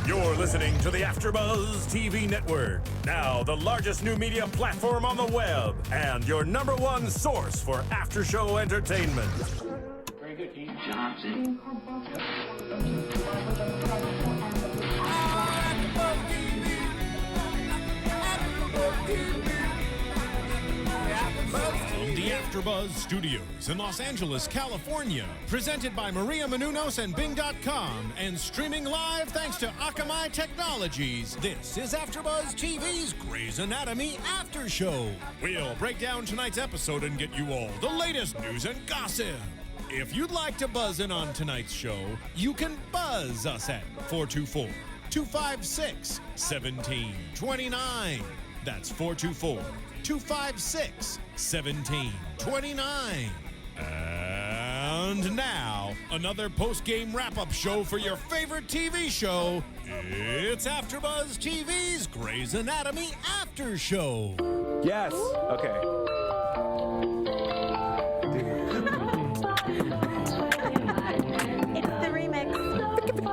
You're listening to the AfterBuzz TV network, now the largest new media platform on the web, and your #1 source for after-show entertainment. Very good, Dean Johnson. From the AfterBuzz Studios in Los Angeles, California, presented by Maria Menounos and Bing.com, and streaming live thanks to Akamai Technologies, this is AfterBuzz TV's Grey's Anatomy After Show. We'll break down tonight's episode and get you all the latest news and gossip. If you'd like to buzz in on tonight's show, you can buzz us at 424-256-1729. That's 424-256-1729. And now, another post-game wrap-up show for your favorite TV show. It's AfterBuzz TV's Grey's Anatomy After Show. Yes. Okay. It's the remix.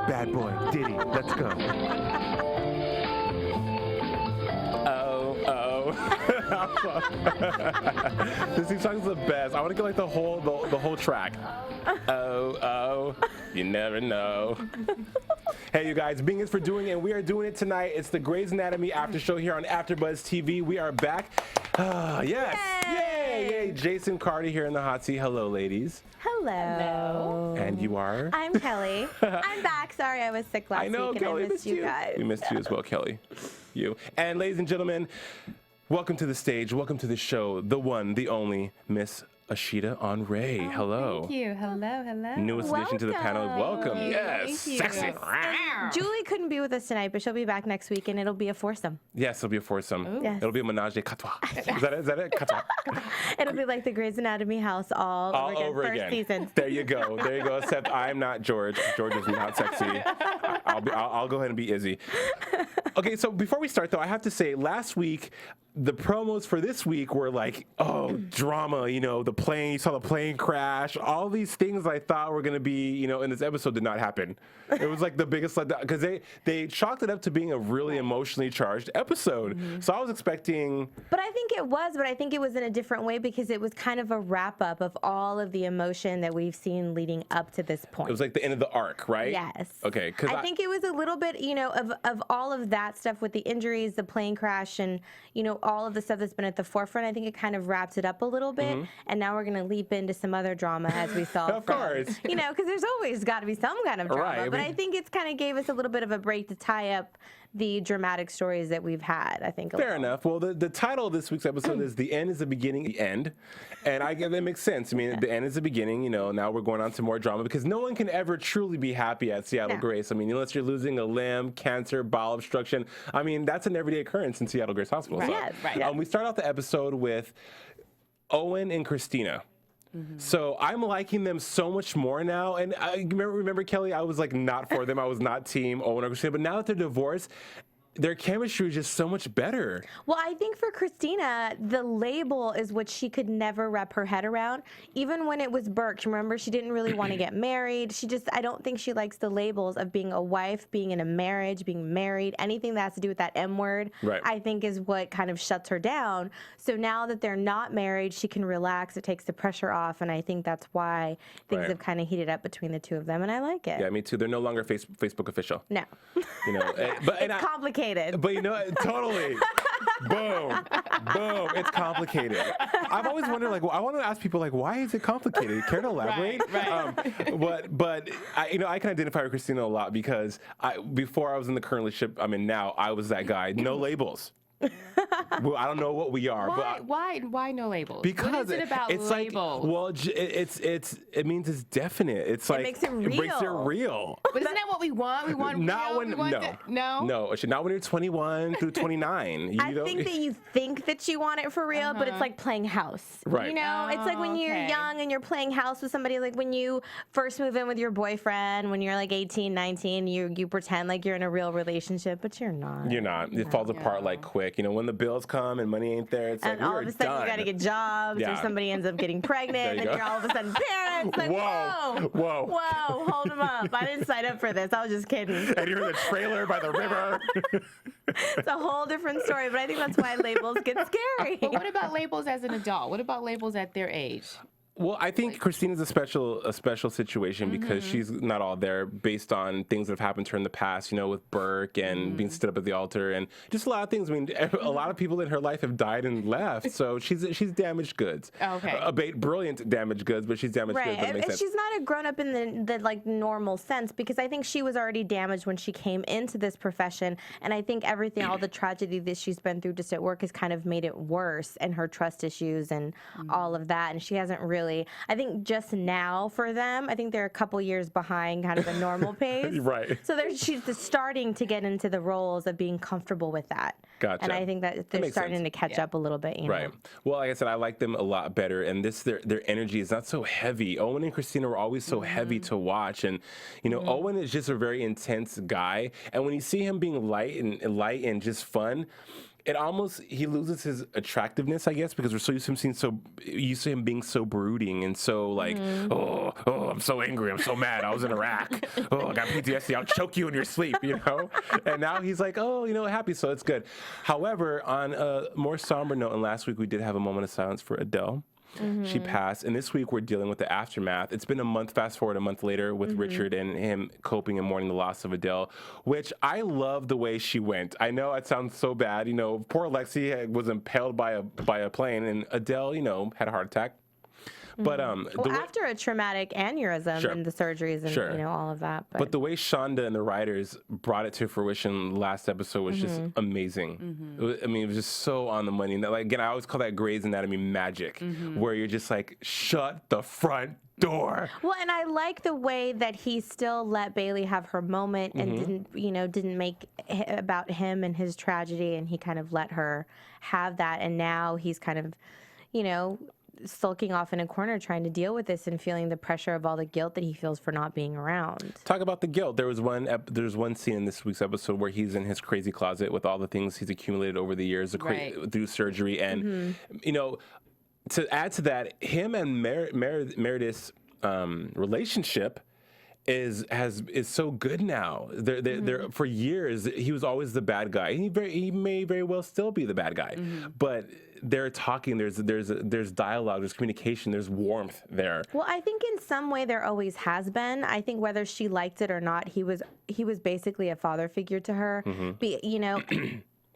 Bad boy, Diddy, let's go. This theme song is the best. I want to get like the whole track. Oh, you never know. Hey, you guys, Bing is for doing it, and we are doing it tonight. It's the Grey's Anatomy After Show here on AfterBuzz TV. We are back. Yes. Yay. Jason Carty here in the hot seat. Hello, ladies. Hello. And you are? I'm Kellie. I'm back. Sorry, I was sick last I know, week Kellie, and I missed you guys. We missed you as well, Kellie. You. And ladies and gentlemen, welcome to the stage. Welcome to the show. The one, the only, Miss Ashida Onrae. Hello. Thank you. Hello. Newest addition to the panel. Welcome. Yes. Thank you. Sexy. Julie couldn't be with us tonight, but she'll be back next week, and it'll be a foursome. Yes, it'll be a foursome. Yes. It'll be a menage a quatre. Is that it? Quatre. It'll be like the Grey's Anatomy house all over again. First season. There you go. Except I'm not George. George is not sexy. I'll go ahead and be Izzy. Okay, so before we start, though, I have to say, last week, the promos for this week were like, drama, the plane, you saw the plane crash, all these things I thought were going to be, in this episode did not happen. It was like the biggest letdown, because they chalked it up to being a really emotionally charged episode. Mm-hmm. So I was expecting... But I think it was in a different way, because it was kind of a wrap-up of all of the emotion that we've seen leading up to this point. It was like the end of the arc, right? Yes. Okay. Because I think it was a little bit, of all of that stuff with the injuries, the plane crash, and, all of the stuff that's been at the forefront. I think it kind of wrapped it up a little bit, and now we're going to leap into some other drama, as we saw. Of course. Because there's always got to be some kind of drama. Right, but I think it's kind of gave us a little bit of a break to tie up the dramatic stories that we've had, I think. Fair enough. Well, the title of this week's episode is The End is the Beginning, the End. And I guess that makes sense. I mean, the end is the beginning, now we're going on to more drama, because no one can ever truly be happy at Seattle Grace. I mean, unless you're losing a limb, cancer, bowel obstruction. I mean, that's an everyday occurrence in Seattle Grace Hospital. Right. So, Yes, right. We start off the episode with Owen and Cristina. Mm-hmm. So I'm liking them so much more now. And I remember, Kellie, I was like not for them. I was not team Owen or Cristina. But now that they're divorced, their chemistry is just so much better. Well, I think for Cristina, the label is what she could never wrap her head around. Even when it was Burke, remember, she didn't really want to get married. I don't think she likes the labels of being a wife, being in a marriage, being married, anything that has to do with that M word, right, I think is what kind of shuts her down. So now that they're not married, she can relax. It takes the pressure off. And I think that's why things have kind of heated up between the two of them. And I like it. Yeah, me too. They're no longer Facebook official. No. But it's complicated. But totally. Boom. It's complicated. I've always wondered, I want to ask people, why is it complicated? Care to elaborate? Right. But I can identify with Cristina a lot, because before I was in the current relationship I'm in now, I was that guy. No labels. Well, I don't know what we are. Why no labels? Because what is it about it's labels? It means it's definite. It's it makes it real. It makes it real. But isn't that what we want? We want not real? when No. It should not when you're 21 through 29. I think that you think that you want it for real, but it's like playing house. Right. It's like when you're young and you're playing house with somebody, like when you first move in with your boyfriend, when you're like 18, 19, you pretend like you're in a real relationship, but you're not. You're not. It falls apart quick. quick. You know, when the bills come and money ain't there, it's and like, all of a sudden you got to get jobs, or somebody ends up getting pregnant, and you're all of a sudden parents. Like, whoa, hold them up. I didn't sign up for this. I was just kidding. And you're in the trailer by the river. It's a whole different story, but I think that's why labels get scary. But what about labels as an adult? What about labels at their age? Well, I think Cristina's a special situation because she's not all there based on things that have happened to her in the past, you know, with Burke and being stood up at the altar and just a lot of things. I mean, a lot of people in her life have died and left, so she's damaged goods. Okay. Brilliant damaged goods, but she's damaged goods. That makes sense. She's not a grown up in the like normal sense, because I think she was already damaged when she came into this profession, and I think everything, all the tragedy that she's been through just at work has kind of made it worse, and her trust issues and all of that, and she hasn't really. I think just now for them, I think they're a couple years behind kind of the normal pace. Right. So she's starting to get into the roles of being comfortable with that. Gotcha. And I think that they're starting to catch up a little bit. You know? Well, like I said, I like them a lot better, and their energy is not so heavy. Owen and Cristina were always so heavy to watch, and you know, Owen is just a very intense guy, and when you see him being light and just fun, it almost, he loses his attractiveness, I guess, because we're so used to him being so brooding and so like, oh, I'm so angry, I'm so mad, I was in Iraq, oh, I got PTSD, I'll choke you in your sleep, you know? And now he's like, oh, you know, happy, so it's good. However, on a more somber note, and last week we did have a moment of silence for Adele. She passed, and this week we're dealing with the aftermath. It's been a month, fast forward a month later, with Richard and him coping and mourning the loss of Adele, which I love the way she went. I know it sounds so bad, you know, poor Lexi was impaled by a plane, and Adele, you know, had a heart attack. But after a traumatic aneurysm and the surgeries and you know, all of that. But the way Shonda and the writers brought it to fruition last episode was just amazing. I mean, it was just so on the money. And like, again, I always call that Grey's Anatomy magic, where you're just like, shut the front door. Well, and I like the way that he still let Bailey have her moment and didn't make it about him and his tragedy, and he kind of let her have that. And now he's kind of, you know, sulking off in a corner trying to deal with this and feeling the pressure of all the guilt that he feels for not being around. Talk about the guilt. There's one scene in this week's episode where he's in his crazy closet with all the things he's accumulated over the years through surgery, and you know, to add to that, him and Meredith's relationship is so good now. They're for years he was always the bad guy. He may very well still be the bad guy, but they're talking. There's dialogue. There's communication. There's warmth there. Well, I think in some way there always has been. I think whether she liked it or not, he was basically a father figure to her. You know,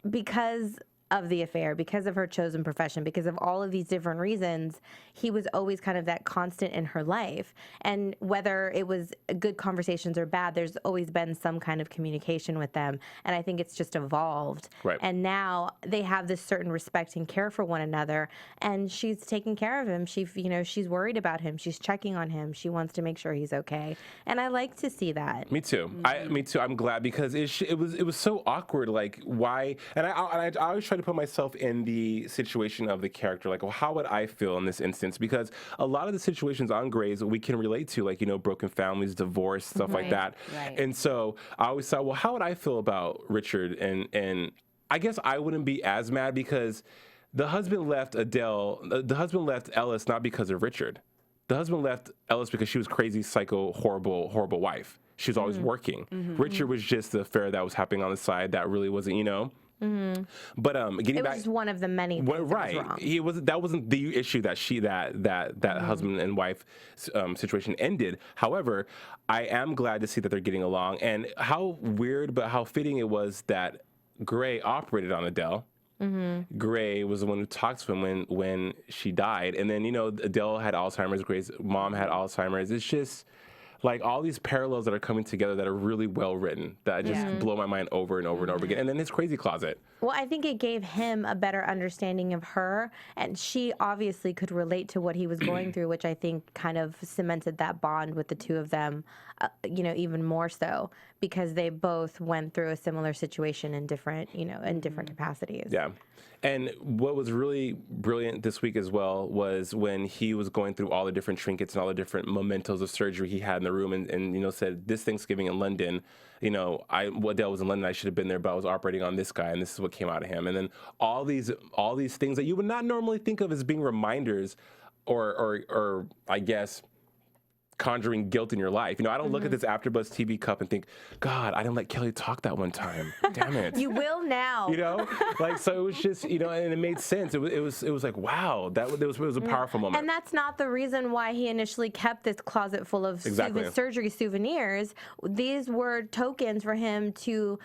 because of the affair, because of her chosen profession, because of all of these different reasons, he was always kind of that constant in her life. And whether it was good conversations or bad, there's always been some kind of communication with them. And I think it's just evolved. Right. And now they have this certain respect and care for one another. And she's taking care of him. She's worried about him. She's checking on him. She wants to make sure he's okay. And I like to see that. Me too. Me too. I'm glad, because it was so awkward. Like, why? And I always try to put myself in the situation of the character. Like, well, how would I feel in this instance? Because a lot of the situations on Grey's we can relate to, like, you know, broken families, divorce, stuff like that. Right. And so I always thought, well, how would I feel about Richard? And I guess I wouldn't be as mad, because the husband left Ellis not because of Richard. The husband left Ellis because she was crazy, psycho, horrible wife. She was always working. Richard was just the affair that was happening on the side that really wasn't, you know. But getting back, it was just one of the many things that was wrong. That wasn't the issue that that husband and wife situation ended. However, I am glad to see that they're getting along, and how weird but how fitting it was that Gray operated on Adele. Gray was the one who talked to him when she died, and then, you know, Adele had Alzheimer's, Gray's mom had Alzheimer's. It's just like all these parallels that are coming together that are really well written, that just blow my mind over and over and over again. And then his crazy closet. Well, I think it gave him a better understanding of her, and she obviously could relate to what he was going through, which I think kind of cemented that bond with the two of them, you know, even more so, because they both went through a similar situation in different, you know, in different capacities. Yeah. And what was really brilliant this week as well was when he was going through all the different trinkets and all the different mementos of surgery he had in the room, and said this Thanksgiving in London, Adele was in London, I should have been there, but I was operating on this guy, and this is what came out of him. And then all these things that you would not normally think of as being reminders, or I guess, conjuring guilt in your life. I don't look at this AfterBuzz TV cup and think, God, I didn't let Kellie talk that one time. Damn it. You will now. So it was just, and it made sense. It was like, wow, it was a powerful moment. And that's not the reason why he initially kept this closet full of surgery souvenirs. These were tokens for him to,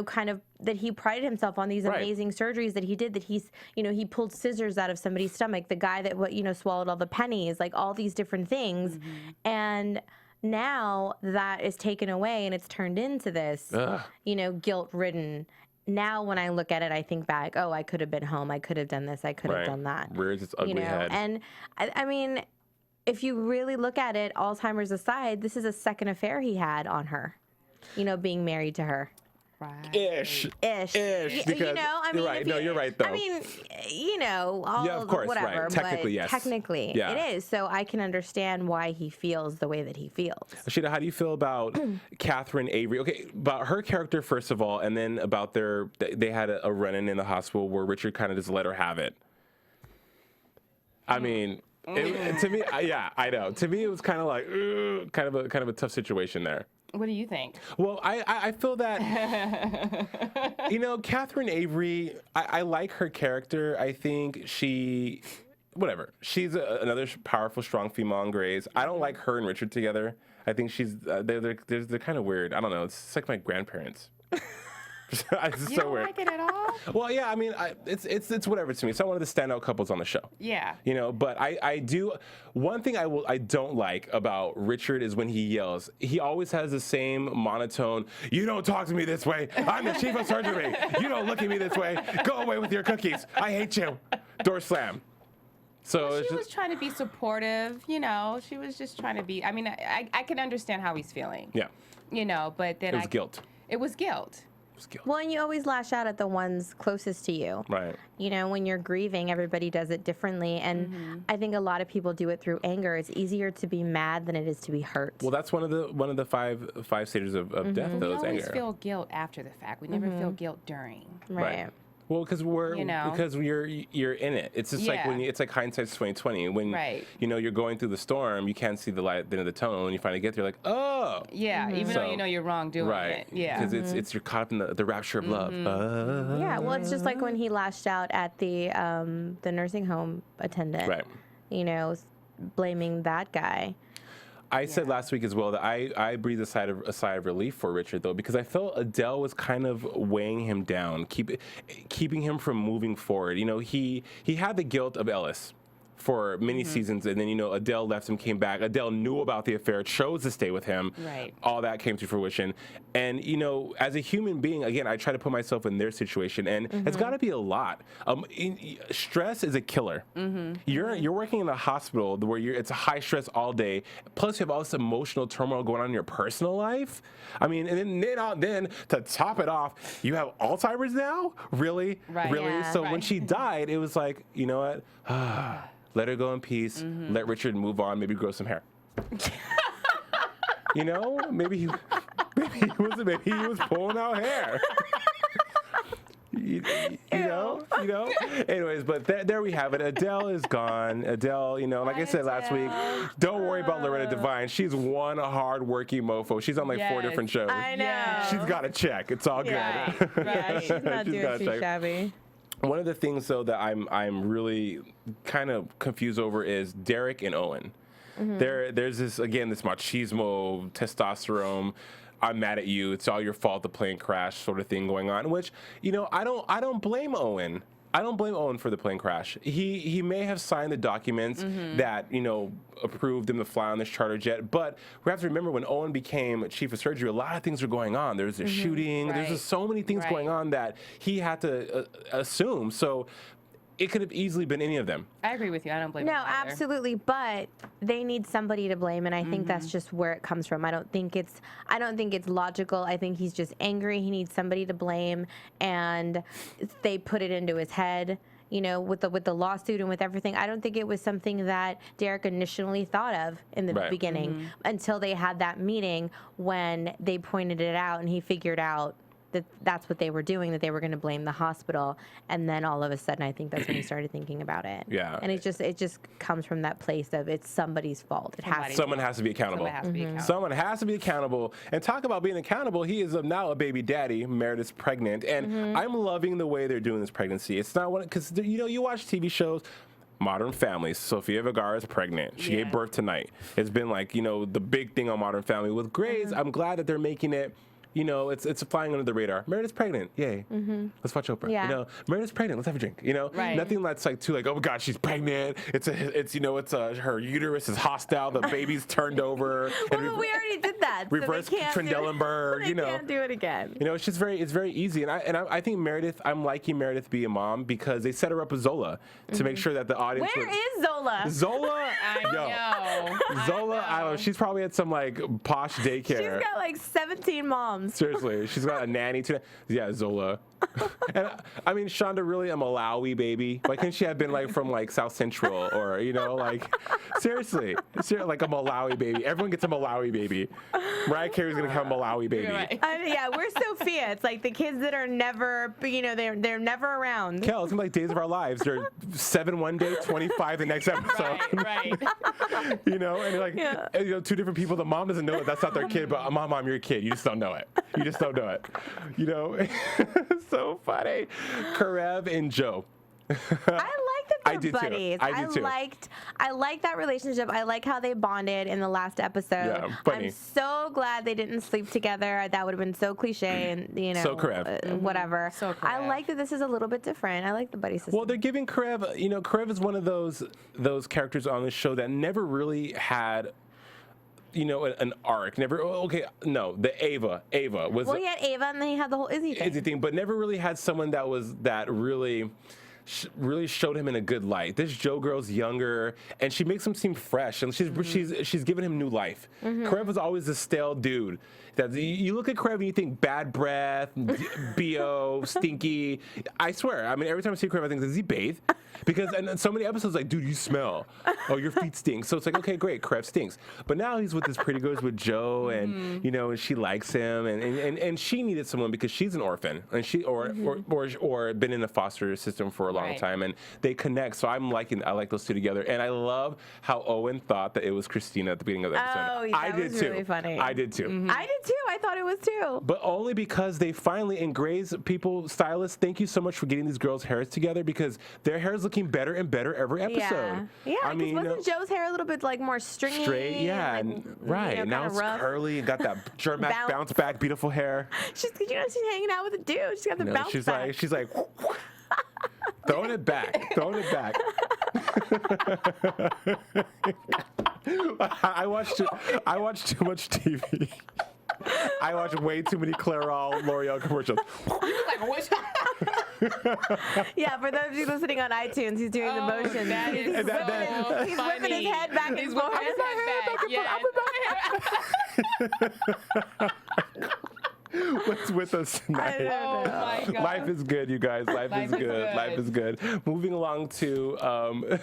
kind of, that he prided himself on these amazing surgeries that he did, that he pulled scissors out of somebody's stomach, the guy that, swallowed all the pennies, like all these different things. And now that is taken away and it's turned into this, guilt-ridden. Now when I look at it, I think back, oh, I could have been home. I could have done this. I could have done that. Rears its ugly head. And I mean, if you really look at it, Alzheimer's aside, this is a second affair he had on her, being married to her. Right. Ish. Because, I mean, you're right. No, you're right, though. I mean, of course, whatever. right. Technically, but yes. Technically, it is. So I can understand why he feels the way that he feels. Ashida, how do you feel about Catherine Avery? Okay, about her character, first of all, and then about they had a run-in the hospital where Richard kind of just let her have it. I mean, to me, I know. To me, it was kind of like, kind of a tough situation there. What do you think? Well, I feel that, Catherine Avery, I like her character. I think she's another powerful, strong female on Grey's. I don't like her and Richard together. I think they're kind of weird. I don't know. It's like my grandparents. It's You so don't weird. like it at all? Well, yeah, I mean, it's whatever to me. It's not one of the standout couples on the show. Yeah. But I do. One thing I don't like about Richard is when he yells. He always has the same monotone. You don't talk to me this way. I'm the chief of surgery. You don't look at me this way. Go away with your cookies. I hate you. Door slam. So she was trying to be supportive. She was just trying to be. I mean, I can understand how he's feeling. Yeah. But then it was guilt. It was guilt. Well, and you always lash out at the ones closest to you. Right. When you're grieving, everybody does it differently. And I think a lot of people do it through anger. It's easier to be mad than it is to be hurt. Well, that's one of the five stages of death, though, is anger. We always feel guilt after the fact. We never feel guilt during. Right. Well, because because you're in it. It's just like it's like hindsight's 20/20. When you're going through the storm, you can't see the light at the end of the tunnel, and when you finally get there, you're like, oh. Yeah, even though you're wrong doing it. Yeah. Because you're caught up in the rapture of love. Yeah. Well, it's just like when he lashed out at the nursing home attendant. Right. Blaming that guy. I said last week as well that I breathed a sigh of relief for Richard, though, because I felt Adele was kind of weighing him down, keeping him from moving forward. He had the guilt of Ellis for many seasons, and then Adele left him, came back. Adele knew about the affair, chose to stay with him. Right. All that came to fruition, and as a human being, again, I try to put myself in their situation, and it's got to be a lot. Stress is a killer. You're working in a hospital where it's high stress all day. Plus, you have all this emotional turmoil going on in your personal life. I mean, and then to top it off, you have Alzheimer's now. Really, right. really. Yeah, So when she died, it was like, you know what? Let her go in peace. Let Richard move on. Maybe grow some hair. Maybe he was pulling out hair. you know. Anyways, but there we have it. Adele is gone. Adele, like I said last week, don't worry about Loretta Devine. She's one hard-working mofo. She's on like 4 different shows. I know. She's got a check. It's all good. Right. She's not doing too shabby. One of the things, though, that I'm really kind of confused over is Derek and Owen. There's this machismo, testosterone. I'm mad at you. It's all your fault. The plane crash, sort of thing going on. Which I don't blame Owen. I don't blame Owen for the plane crash. He may have signed the documents that, approved him to fly on this charter jet. But we have to remember when Owen became chief of surgery, a lot of things were going on. There's the shooting. Right. There's just so many things going on that he had to assume. So it could have easily been any of them. I agree with you. I don't blame No, him either. absolutely, but they need somebody to blame, and I think that's Mm-hmm. just where it comes from. I don't think it's logical. I think he's just angry. He needs somebody to blame, and they put it into his head. You know, with the lawsuit and with everything, I don't think it was something that Derek initially thought of in the Right. beginning until they had that meeting when they pointed it out and he figured out that that's what they were doing, that they were going to blame the hospital. And then all of a sudden, I think that's when he started thinking about it. Yeah. And it just comes from that place of it's somebody's fault. It has Somebody's to. Someone has to be accountable. Someone has to be accountable. Someone has to be accountable. And talk about being accountable. He is now a baby daddy. Meredith's pregnant. And I'm loving the way they're doing this pregnancy. It's not one, because, you know, you watch TV shows, Modern Family. Sofia Vergara is pregnant. She gave birth tonight. It's been like, you know, the big thing on Modern Family. With Grey's, I'm glad that they're making it. You know, it's flying under the radar. Meredith's pregnant. Yay. Let's watch Oprah. Yeah. You know, Meredith's pregnant. Let's have a drink. You know, Right. nothing that's like too like, oh my God, she's pregnant. Her uterus is hostile. The baby's turned over. Well, but we already did that. So reverse they can't do it. Trendelenburg, They you know. can't do it again. You know, it's just it's very easy, and I think Meredith, I'm liking Meredith be a mom because they set her up with Zola to make sure that the audience. Where is Zola? Zola? I know. Zola, I don't know. She's probably at some like posh daycare. She's got like 17 moms. Seriously, she's got a nanny too. Yeah, Zola. And I mean, Shonda really a Malawi baby. Why couldn't she have been like from like South Central or, you know, like seriously, like a Malawi baby. Everyone gets a Malawi baby. Mariah Carey's gonna have a Malawi baby. Right. Yeah, we're Sophia. It's like the kids that are never, you know, they're never around. Kel, it's like Days of Our Lives. They're 7 one day, 25 the next episode. Right. You know, and you're like, and, you know, two different people. The mom doesn't know it. That's not their kid, but mom, you're a kid. You just don't know it. You just don't know it. You know, so funny. Karev and Joe. I like that I they're did too. buddies. I did too. I liked that relationship. I like how they bonded in the last episode. Yeah, funny. I'm so glad they didn't sleep together. That would have been so cliche and, you know, So Karev. Whatever. So I Karev. like that this is a little bit different. I like the buddy system. Well, they're giving Karev, you know, Karev is one of those characters on the show that never really had, you know, an arc. Never, the Ava was Well, he had Ava, and then he had the whole Izzy thing. but never really had someone that really showed him in a good light. This Joe girl's younger, and she makes him seem fresh, and she's giving him new life. Karev was always a stale dude. That you look at Karev and you think bad breath, bo, stinky. I swear. I mean, every time I see Karev, I think, does he bathe? Because and so many episodes like, dude, you smell. Oh, your feet stink. So it's like, okay, great, Karev stinks. But now he's with this pretty girl with Joe, and you know, and she likes him, and she needed someone because she's an orphan, and she or been in the foster system for a long Right. time, and they connect. So I like those two together, and I love how Owen thought that it was Cristina at the beginning of the episode. Oh, yeah, I that did was too. really funny. I did too. I did too. I thought it was too. But only because they finally, and Grey's people, stylists, thank you so much for getting these girls' hairs together because their hair is looking better and better every episode. Yeah, I mean, because you know, wasn't Joe's hair a little bit like more stringy? straight, yeah, and, and like, right. you know, Now kinda it's rough? curly and got that German Bounce. bounce back, beautiful hair. She's hanging out with a dude. She's got the You know, bounce back. she's like throwing it back. I watch too much TV. I watch way too many Clairol L'Oreal commercials. Like, which Yeah, for those of you listening on iTunes, he's doing the motions. that is He's so he's whipping his head back and He's forth. whipping his head back. Yes. What's with us tonight? Oh my God. Life is good, you guys. Life is Life is good. good. Life is good. Moving along to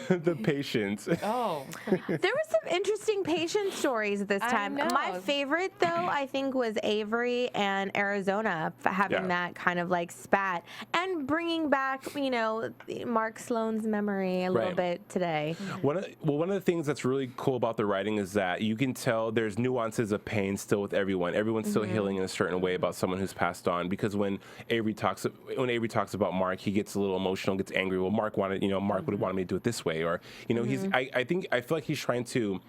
the patients. Oh. There were some interesting patient stories this I time. know. My favorite, though, I think, was Avery and Arizona having Yeah. that kind of like spat and bringing back, you know, Mark Sloane's memory a little Right. bit today. One of the things that's really cool about the writing is that you can tell there's nuances of pain still with everyone. Everyone's still healing in a certain way about someone who's passed on. Because when Avery talks about Mark, he gets a little emotional, gets angry. Well, Mark would have wanted me to do it this way, or you know, I feel like he's trying to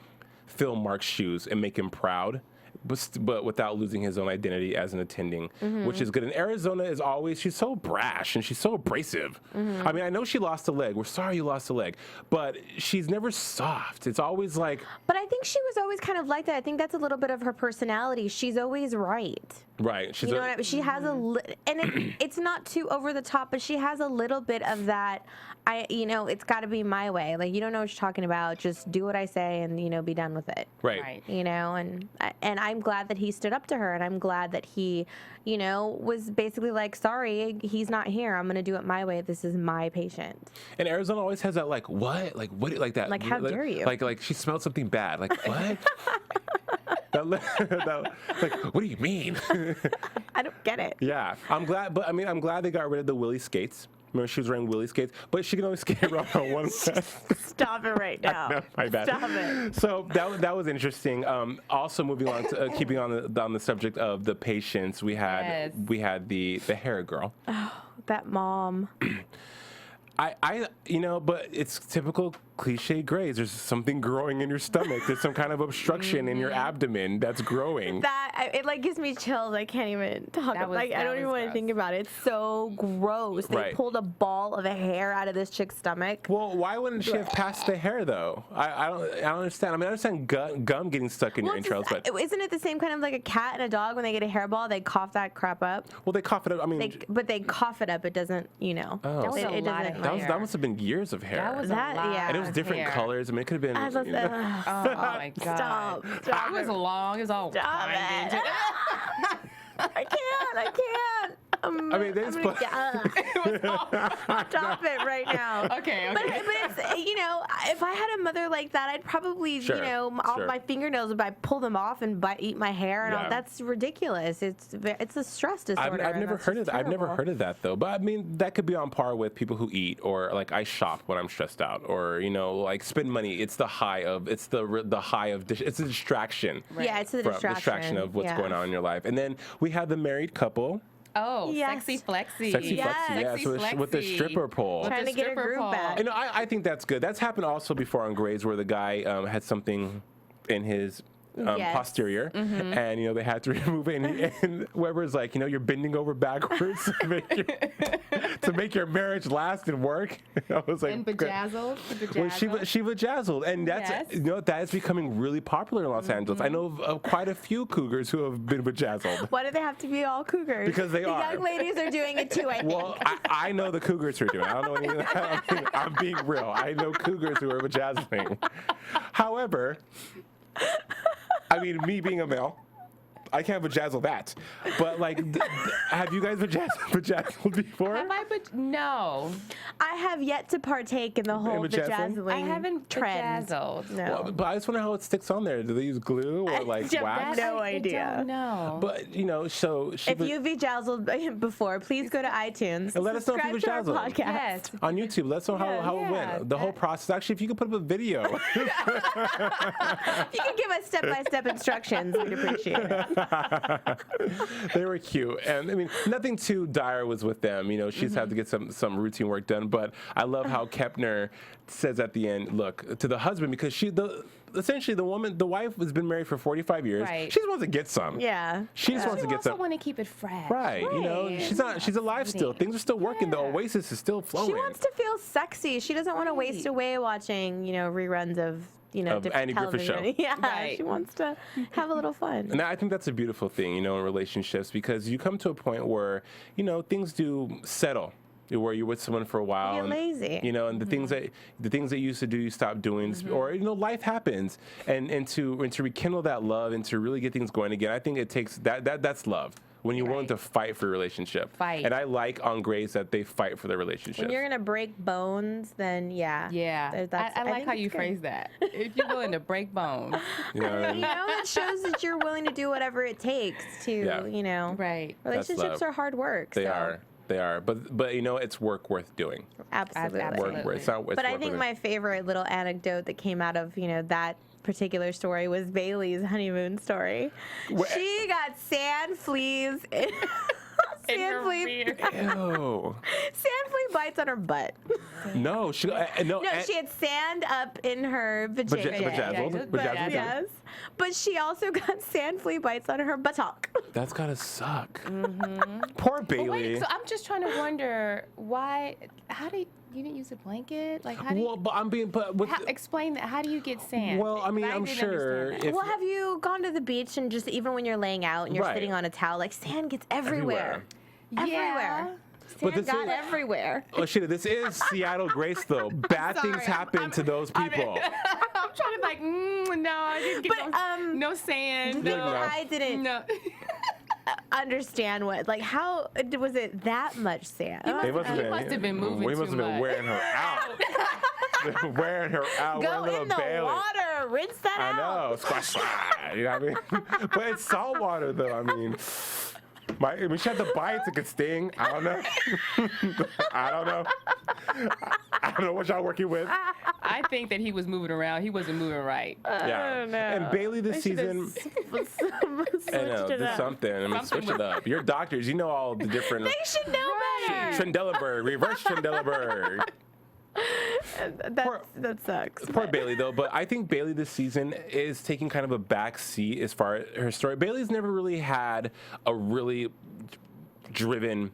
fill Mark's shoes and make him proud. But without losing his own identity as an attending, which is good. And Arizona is always, she's so brash and she's so abrasive. I mean, I know she lost a leg. We're sorry you lost a leg. But she's never soft. It's always like... But I think she was always kind of like that. I think that's a little bit of her personality. She's always right. Right. She's You know what I mean? She has it's not too over the top, but she has a little bit of that. It's got to be my way. Like, you don't know what you're talking about. Just do what I say and, be done with it. right. And I'm glad that he stood up to her, and I'm glad that he, was basically like, sorry, he's not here. I'm going to do it my way. This is my patient. And Arizona always has that, like, what? Like, what? Like that. Like, how dare you? Like she smelled something bad. Like, what? Like, what do you mean? I don't get it. Yeah. I'm glad they got rid of the Willy skates. Remember, she was wearing Willy skates, but she can only skate around on one set. Stop it right now. No, my bad. Stop it. So that was interesting. Also, moving on to keeping on the subject of the patients, we had the hair girl. That mom. But it's typical cliche grays. There's something growing in your stomach. There's some kind of obstruction in your abdomen that's growing. It gives me chills. I can't even talk. I don't even want to think about it. It's so gross. They pulled a ball of hair out of this chick's stomach. Well, why wouldn't she have passed the hair though? I don't understand. I mean, I understand gum getting stuck in your entrails, but isn't it the same kind of like a cat and a dog when they get a hairball, they cough that crap up? Well, they cough it up. I mean, they cough it up. It doesn't, That was a lot of hair. that must have been years of hair. That was a lot. Yeah. And it was different hair. colors. I mean, it could have been. Oh my God. Stop. It was long. It was all Stop winding. it. I can't. I mean, there's. Stop it right now. Okay. But it's, if I had a mother like that, I'd probably, all my fingernails, I'd pull them off and eat my hair and all. That's ridiculous. It's a stress disorder. I've never heard of that. I've never heard of that though. But I mean, that could be on par with people who eat, or like I shop when I'm stressed out, or like spend money. It's the high of. It's the high of. It's a distraction. Right. Yeah, it's a distraction. Of what's going on in your life. And then we had the married couple. Oh, yes. sexy flexy. Sexy flexy, yeah. So with the stripper pole. Trying to get her groove back. I think that's good. That's happened also before on Grey's, where the guy had something in his posterior, and they had to remove it. And Weber's like, you're bending over backwards to make your marriage last and work. I was like, and bejazzled. Well, she bejazzled, and that's that is becoming really popular in Los Angeles. I know of quite a few cougars who have been bejazzled. Why do they have to be all cougars? Because they are. The young ladies are doing it too. I think. Well, I know the cougars who are doing it. I don't know anything. I'm being real. I know cougars who are bejazzling. However, I mean, me being a male, I can't bejazzle that. But have you guys bejazzled before? Have I? No. I have yet to partake in the whole bejazzling. I haven't trend. bejazzled. No. Well, but I just wonder how it sticks on there. Do they use glue or wax? No idea. No. But so if you've bejazzled before, please go to iTunes and let us know if you subscribe to our bejazzled. podcast. Yes. On YouTube, let us know how it went. The whole process. Actually, if you could put up a video. If you could give us step-by-step instructions, we'd appreciate it. They were cute, and I mean, nothing too dire was with them. She's had to get some routine work done, but I love how Kepner says at the end, look, to the husband, because essentially the wife has been married for 45 years. Right. She just wants to get some. Yeah. She just wants to get some. She also want to keep it fresh. Right. She's alive still. Things are still working. The Oasis is still flowing. She wants to feel sexy. She doesn't want to waste away watching, reruns of different Andy Griffith television. Show. Yeah, Right. she wants to have a little fun. And I think that's a beautiful thing, in relationships, because you come to a point where, things do settle. Where you're with someone for a while, You get lazy. And the things that you used to do, you stop doing, or life happens, and to rekindle that love and to really get things going again. I think it takes that's love. When you're willing to fight for a relationship. Fight. And I like on Grey's that they fight for their relationship. When you're gonna break bones, then Yeah. I like think how it's you good. phrase that. If you're willing to break bones. You know what I mean? It shows that you're willing to do whatever it takes to, Right. Relationships are hard work. They so. are. They are. But it's work worth doing. Absolutely. Absolutely. It's But I think my favorite little anecdote that came out of, that particular story was Bailey's honeymoon story. She got sand fleas. Sand flea bites on her butt. No, she had sand up in her vagina. Bejazzled. Yes. But she also got sand flea bites on her buttock. That's gotta suck. Poor Bailey. Wait, so I'm just trying to wonder why. How do You didn't use a blanket? Like, how do Well, you... but I'm being put with. Explain that. How do you get sand? Well, I mean, I I'm didn't sure understand that. if Well, have you gone to the beach and just even when you're laying out and you're Right. sitting on a towel, like sand gets everywhere. Everywhere. Yeah. But Sand this got is- everywhere. Ashida, this is Seattle Grace, though. Bad things happen to those people. I'm trying to like, no, I didn't get But, no sand. Look, No, no. I didn't no. understand what, like, how was it that much sand? They must have been moving We too must have been much. wearing her out. Wearing her out. Go wearing little in the Bailey. water, rinse that I out. know. Squash, slide. You know what I mean? But it's salt water, though. I mean, she had the bites. It could sting. I don't know. I don't know. I don't know what y'all working with. I think that he was moving around. He wasn't moving right. Yeah. don't know. And Bailey this season. I know. There's something. I mean, switch it up. You're doctors. You know all the different. They should know better. Trendelenburg, reverse Trendelenburg. That sucks. Poor Bailey, though. But I think Bailey this season is taking kind of a back seat as far as her story. Bailey's never really had a really driven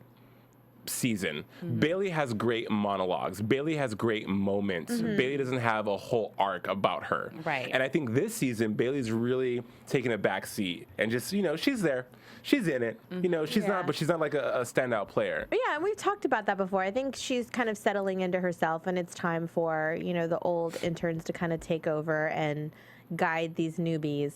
season. Bailey has great monologues. Bailey has great moments. Bailey doesn't have a whole arc about her. Right. And I think this season, Bailey's really taking a back seat and just, she's there. She's in it. She's not, but she's not like a standout player. Yeah, and we've talked about that before. I think she's kind of settling into herself, and it's time for, the old interns to kind of take over and guide these newbies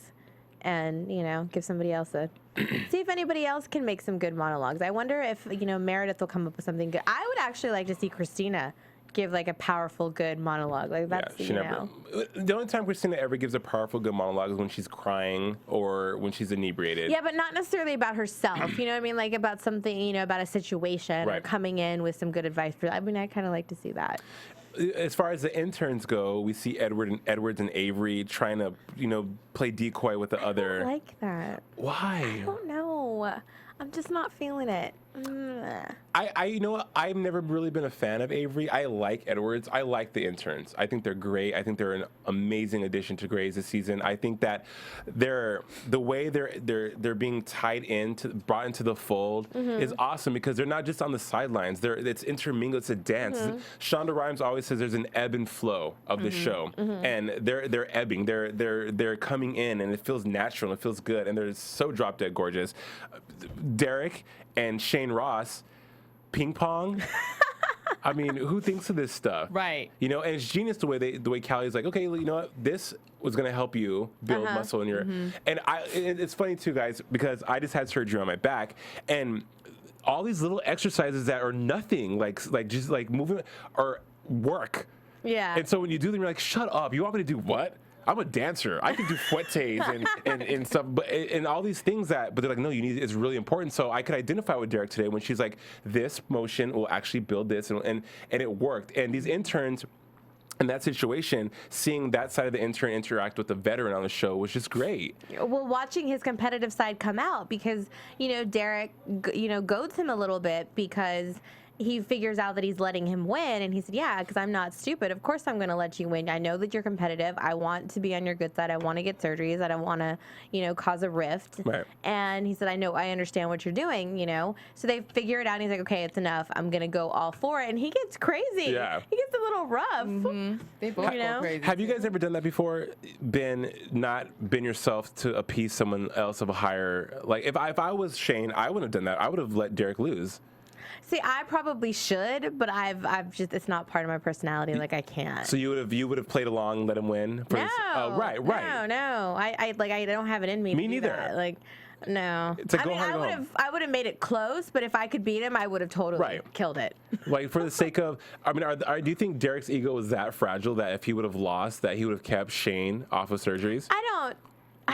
and, give somebody else see if anybody else can make some good monologues. I wonder if, Meredith will come up with something good. I would actually like to see Cristina give like a powerful, good monologue. Like that's, she never. The only time Cristina ever gives a powerful, good monologue is when she's crying or when she's inebriated. Yeah, but not necessarily about herself. You know what I mean? Like about something, about a situation or Right. coming in with some good advice. I mean, I kind of like to see that. As far as the interns go, we see Edwards and Avery trying to, play decoy with the I other. don't like that. Why? I don't know. I'm just not feeling it. I've never really been a fan of Avery. I like Edwards. I like the interns. I think they're great. I think they're an amazing addition to Grey's this season. I think that the way they're being brought into the fold is awesome because they're not just on the sidelines. It's intermingled. It's a dance. Shonda Rhimes always says there's an ebb and flow of the show, and they're ebbing. They're coming in, and it feels natural and it feels good, and they're so drop dead gorgeous. Derek and Shane Ross, ping pong. I mean, who thinks of this stuff? Right. And it's genius the way Callie's like, okay, you know what? This was gonna help you build muscle in your. And it's funny too, guys, because I just had surgery on my back, and all these little exercises that are nothing, like just like moving or work. Yeah. And so when you do them, you're like, shut up. You want me to do what? I'm a dancer. I can do fouettes and stuff, and all these things but they're like, no, it's really important. So I could identify with Derek today when she's like, this motion will actually build this, and it worked. And these interns in that situation, seeing that side of the intern interact with the veteran on the show was just great. Well, watching his competitive side come out because, Derek, goads him a little bit because he figures out that he's letting him win, and he said, yeah, because I'm not stupid. Of course I'm going to let you win. I know that you're competitive. I want to be on your good side. I want to get surgeries. I don't want to, cause a rift. Right. And he said, I understand what you're doing, So they figure it out, and he's like, okay, it's enough. I'm going to go all for it. And he gets crazy. Yeah. He gets a little rough. They both You go know? crazy. Have you guys ever done that before? Been yourself to appease someone else of a higher, like if I was Shane, I wouldn't have done that. I would have let Derek lose. See, I probably should, but I've just, it's not part of my personality. Like, I can't. So you would have played along and let him win? No. Right. No. I don't have it in me. Me to do neither. that. Like, no. It's like, go hard, go home. I would have made it close, but if I could beat him, I would have totally killed it. Like, for the sake of, I mean, do you think Derek's ego was that fragile that if he would have lost, that he would have kept Shane off of surgeries? I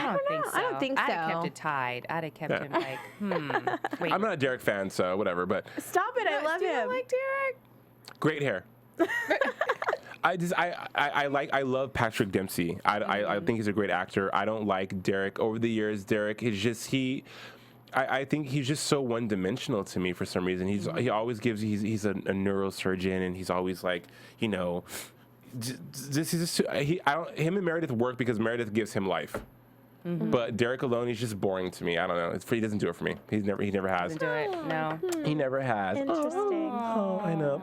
don't think know. so. I don't think so. I'd have kept it tied. I'd have kept him like, wait. I'm not a Derek fan, so whatever, but Stop it. I love Do you him. like Derek? great hair. I love Patrick Dempsey. I think he's a great actor. I don't like Derek. Over the years, Derek is just I think he's just so one-dimensional to me for some reason. He always gives. He's a neurosurgeon, and he's always like, him and Meredith work because Meredith gives him life. But Derek alone, he's just boring to me. I don't know. He doesn't do it for me. He never has. Doesn't do it. No. He never has. Interesting. Oh, I know.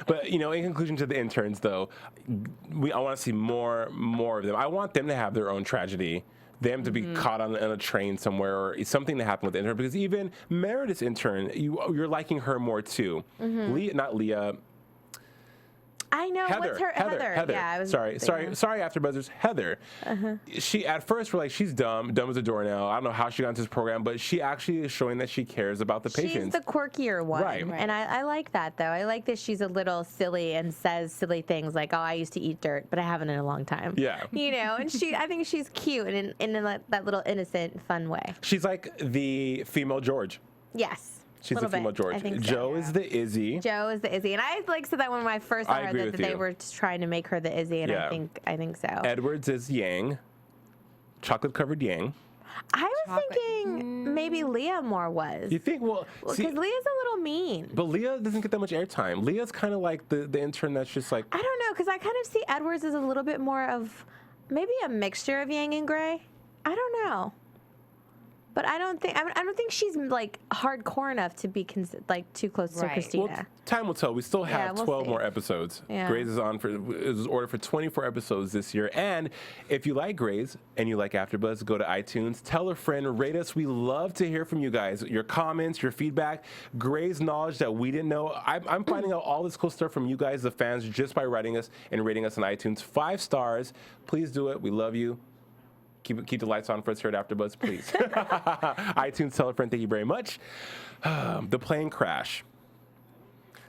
But in conclusion to the interns, though, I want to see more of them. I want them to have their own tragedy. Them to be caught on a train somewhere or something to happen with the intern. Because even Meredith's intern, you're liking her more too. Not Leah. I know. Heather. What's her Heather. Yeah, I was sorry, AfterBuzzers. Heather. She at first we're like, she's dumb as a doornail. I don't know how she got into this program, but she actually is showing that she cares about the patients. She's the quirkier one, Right. and I like that though. I like that she's a little silly and says silly things like, "Oh, I used to eat dirt, but I haven't in a long time." Yeah. And I think she's cute in that little innocent, fun way. She's like the female George. Yes. She's the female George. I think so. Joe is the Izzy. Joe is the Izzy, and I said that when I first saw I her agree that with they you. were trying to make her the Izzy, and Yeah. I think so. Edwards is Yang. Chocolate covered Yang. I was thinking maybe Leah more was. You think? Well, Because see, Leah's a little mean. but Leah doesn't get that much airtime. Leah's kind of like the intern that's just like. I don't know, because I kind of see Edwards as a little bit more of maybe a mixture of Yang and Gray. I don't know. But I don't think she's like hardcore enough to be too close to Right. Cristina. Well, time will tell. We still have we'll 12 see. more episodes. Yeah. Grey's is ordered for 24 episodes this year. And if you like Grey's and you like AfterBuzz, go to iTunes, tell a friend, rate us. We love to hear from you guys. Your comments, your feedback, Grey's knowledge that we didn't know. I'm finding out all this cool stuff from you guys, the fans, just by writing us and rating us on iTunes. 5 stars. Please do it. We love you. Keep the lights on for us here at AfterBuzz, please. iTunes, tell a friend, thank you very much. The plane crash.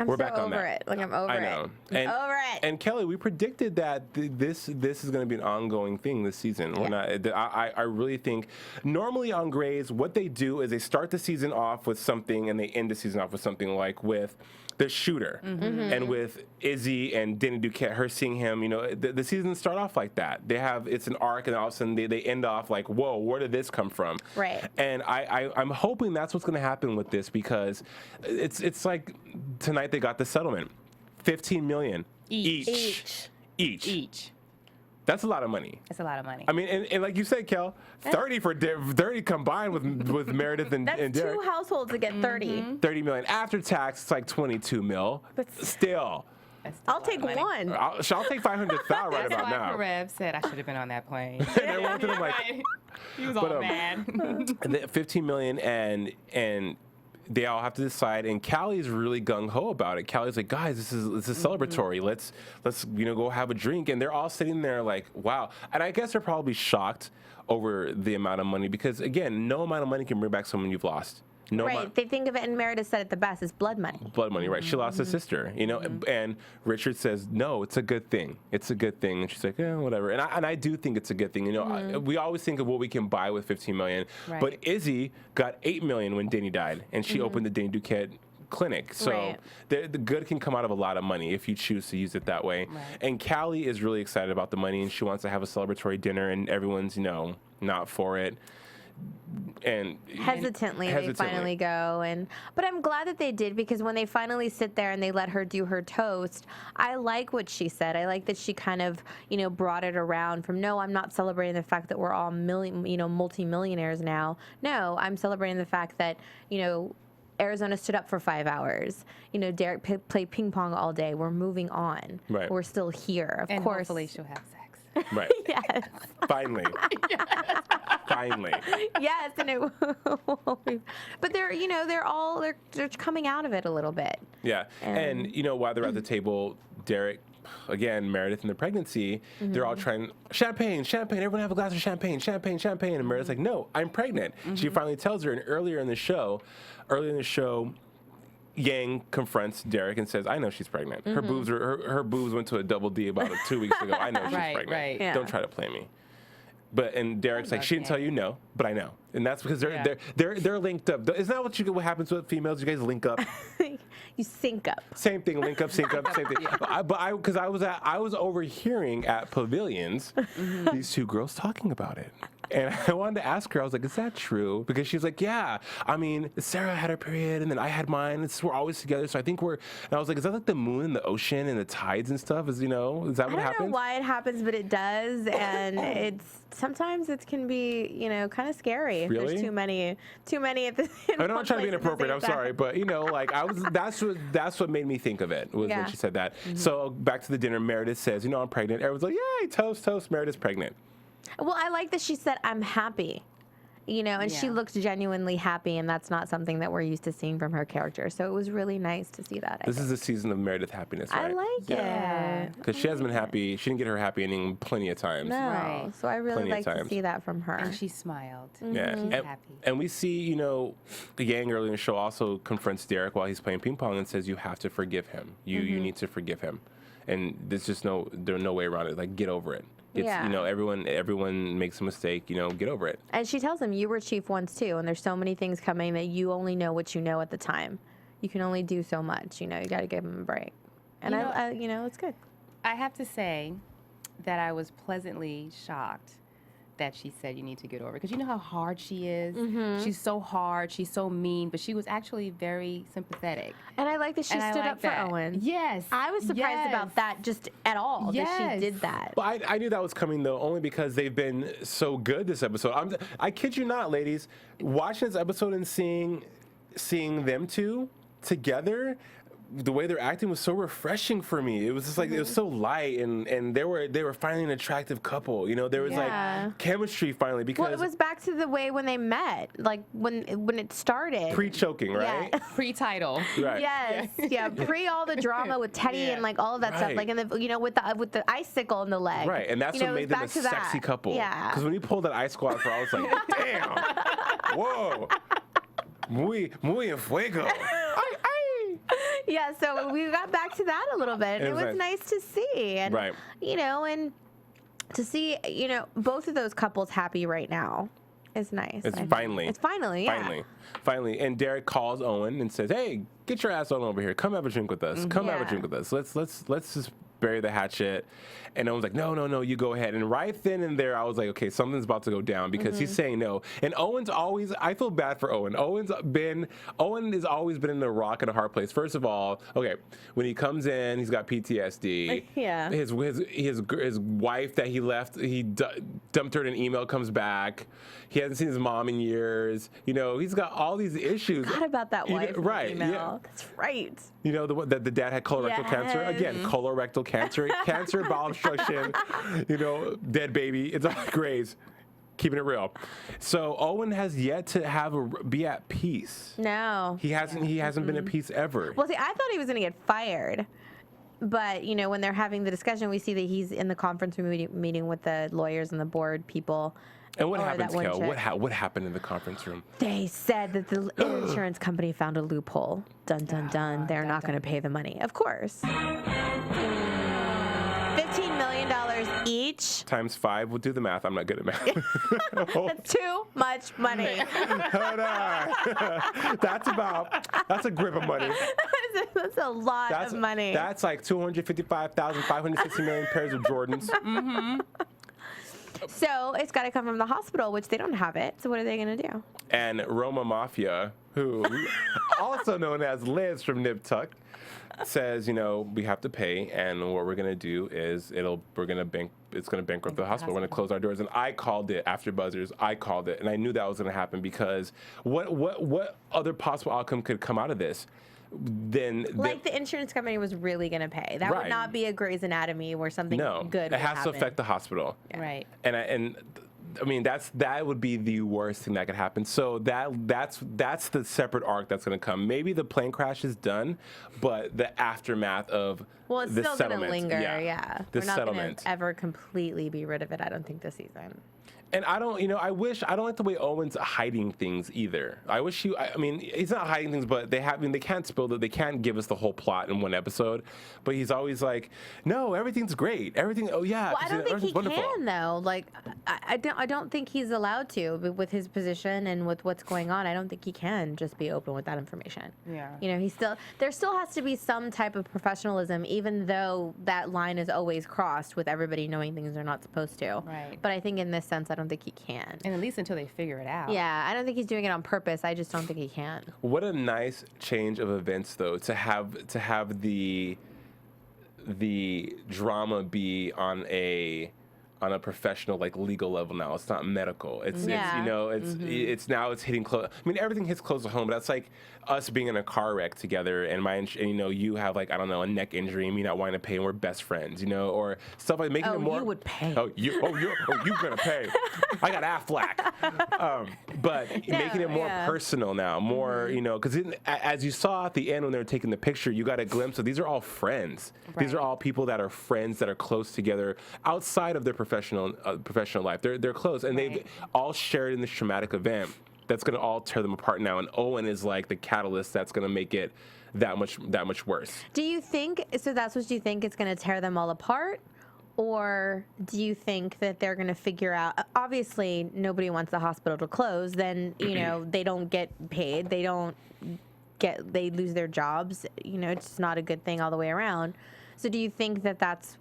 We're back on that. Like I'm over I know. it. I'm over it. And Kelly, we predicted that this is going to be an ongoing thing this season. We're not. I really think normally on Grey's, what they do is they start the season off with something and they end the season off with something, like with the shooter and with Izzy and Denny Duquette, her seeing him. The seasons start off like that. It's an arc, and all of a sudden they end off like, whoa, where did this come from? Right. And I'm hoping that's what's going to happen with this, because it's like tonight they got the settlement, $15 million each. That's a lot of money. It's a lot of money. I mean, and like you said, Kel, 30 combined with Meredith and That's Derek. 2 households to get 30. 30 million after tax. It's like 22 mil. But still, I'll take one. I'll take 500,000 right That's about why now. Karev said I should have been on that plane. And everyone to them like, He was all mad. and then 15 million, and they all have to decide. And Callie's really gung ho about it. Callie's like, guys, this is celebratory. Let's go have a drink. And they're all sitting there like, wow. And I guess they're probably shocked over the amount of money, because again, no amount of money can bring back someone you've lost. No Right. They think of it, and Meredith said it the best, it's blood money. blood money, right? She lost a sister, and Richard says, no, it's a good thing. It's a good thing. And she's like, yeah, whatever. And I do think it's a good thing. We always think of what we can buy with $15 million, Right. but Izzy got $8 million when Denny died, and she opened the Denny Duquette clinic. So Right. the good can come out of a lot of money if you choose to use it that way. Right. And Kellie is really excited about the money, and she wants to have a celebratory dinner, and everyone's, not for it. And Hesitantly, they finally go, but I'm glad that they did, because when they finally sit there and they let her do her toast, I like what she said. I like that she kind of brought it around from, no, I'm not celebrating the fact that we're all multi-millionaires now. No, I'm celebrating the fact that Arizona stood up for 5 hours. Derek played ping pong all day. We're moving on. Right. We're still here. Of And course. hopefully she'll have sex. right. Yes. Finally. Finally. Yes, and it will be. But they're coming out of it a little bit. Yeah. And while they're at the table, Derek, again, Meredith and the pregnancy, they're all trying, champagne, everyone have a glass of champagne. And Meredith's like, no, I'm pregnant. She finally tells her, and earlier in the show, Yang confronts Derek and says, I know she's pregnant. Her boobs went to a double D about 2 weeks ago. I know she's pregnant. Right. Yeah. Don't try to play me. And Derek's like, she didn't tell you no, but I know. And that's because they're linked up. Isn't that what happens with females? You guys link up. You sync up. Same thing, link up, sync up, same thing. Because I was overhearing at Pavilions these two girls talking about it. And I wanted to ask her, I was like, is that true? Because she's like, yeah. I mean, Sarah had her period and then I had mine. We're always together. So I think we're, and I was like, is that like the moon and the ocean and the tides and stuff? Is that what happens? I don't know why it happens, but it does. And sometimes it can be, kind of scary if Really? there's too many at the I'm not trying to be inappropriate. I'm sorry, but that's what made me think of it was Yeah. when she said that. So back to the dinner, Meredith says, I'm pregnant. Everyone's like, yay, toast, Meredith's pregnant. Well, I like that she said, I'm happy. And she Yeah. looks genuinely happy, and that's not something that we're used to seeing from her character. So it was really nice to see that. This is the season of Meredith happiness, I right? like it. Because she hasn't been happy. She didn't get her happy ending plenty of times. No, Right. so I really Plenty of like to times. see that from her. And she smiled. Yeah, She's happy. and we see, the Yang early in the show also confronts Derek while he's playing ping pong and says, "You have to forgive him. You need to forgive him." And there's just there's no way around it. Like, get over it. It's Yeah. everyone makes a mistake. Get over it. And she tells him, you were chief once too, and there's so many things coming that you only know what you know at the time. You can only do so much. You got to give him a break. And it's good. I have to say that I was pleasantly shocked that she said you need to get over it. Because you know how hard she is? She's so hard. She's so mean. But she was actually very sympathetic. And I like that she And I stood like up that. for Owen. Yes. I was surprised about that just at all, that Yes. she did that. Well, I knew that was coming, though, only because they've been so good this episode. I kid you not, ladies, watching this episode and seeing them two together, the way they're acting was so refreshing for me. It was just like, it was so light, and they were finally an attractive couple. There was Yeah. like chemistry finally, because Well, it was back to the way when they met, like when it started. pre-choking, right? Yeah. Pre-title. Right. Yes, yeah, pre all the drama with Teddy Yeah. and like all of that stuff, Right. like with the icicle in the leg. Right, and that's it what was made them a back to that. sexy couple. Yeah. Because when you pulled that icicle out for her, I was like, damn, whoa, muy en fuego. Yeah, so we got back to that a little bit. It It was was nice. nice to see, and Right. and to see both of those couples happy right now is nice. It's I think. finally. It's finally, yeah. Finally. And Derek calls Owen and says, "Hey, get your ass on over here. Come have a drink with us. Come have a Yeah. drink with us. Let's just bury the hatchet." And Owen's like, "No, you go ahead." And right then and there, I was like, "Okay, something's about to go down," because he's saying no. And Owen's always, I feel bad for Owen. Owen has always been in a rock and a hard place. First of all, okay, when he comes in, he's got PTSD. Yeah. His wife that he left, he dumped her in an email, comes back. He hasn't seen his mom in years. He's got all these issues. Forgot about that wife. Right. Email. Yeah. That's right. The dad had colorectal cancer. Again, Yes. colorectal cancer, bowel obstruction, dead baby. It's all grays. Keeping it real. So Owen has yet to be at peace. No. He hasn't been at peace ever. Well, see, I thought he was going to get fired. But, when they're having the discussion, we see that he's in the conference room meeting with the lawyers and the board people. And what or happens, that one Kel? chick. What happened in the conference room? They said that the insurance company found a loophole. Dun, dun, dun. They're not going to pay the money. Of course. $15 million each. Times 5. We'll do the math. I'm not good at math. That's too much money. That's a grip of money. That's a lot of money. That's like 255,560 million pairs of Jordans. So it's got to come from the hospital, which they don't have it. So what are they going to do? And Roma Mafia, who also known as Liz from Nip Tuck, says, we have to pay, and what we're gonna do is it's gonna bankrupt the hospital. We're gonna close our doors. And I called it, after Buzzers. I called it, and I knew that was gonna happen, because what other possible outcome could come out of this? Like the insurance company was really going to pay. That Right. would not be a Grey's Anatomy where something good would it has happen. to affect the hospital. Right. And I mean, that would be the worst thing that could happen. So that's the separate arc that's going to come. Maybe the plane crash is done, but the aftermath of Well, it's the still going to settlement, linger, yeah. The We're not going settlement. to ever completely be rid of it, I don't think, this season. And I don't like the way Owen's hiding things either. I mean, he's not hiding things, but they can't spill it. They can't give us the whole plot in one episode. But he's always like, no, everything's great. Everything, oh yeah. Well, I don't think he everything's wonderful. can, though. Like, I don't think he's allowed to, but with his position and with what's going on. I don't think he can just be open with that information. Yeah. There still has to be some type of professionalism, even though that line is always crossed with everybody knowing things they're not supposed to. Right. But I think in this sense, I don't don't think he can. And at least until they figure it out. Yeah, I don't think he's doing it on purpose. I just don't think he can. What a nice change of events, though, to have the drama be on a professional, like, legal level now. It's not medical. It's it's now it's hitting close. I mean, everything hits close to home, but that's like us being in a car wreck together, and you have, like, I don't know, a neck injury and me not wanting to pay, and we're best friends, or stuff like making it more. You would pay. You're gonna pay. I got Aflac. But making it more personal now, more, because as you saw at the end when they were taking the picture, you got a glimpse of these are all friends. Right. These are all people that are friends that are close together outside of their professional life. They're close, and they've all shared in this traumatic event that's going to all tear them apart now. And Owen is like the catalyst that's going to make it that much worse. Do you think so? That's what you think, it's going to tear them all apart? Or do you think that they're going to figure out, obviously nobody wants the hospital to close, then, they don't get paid, they lose their jobs, it's not a good thing all the way around. So do you think that that's,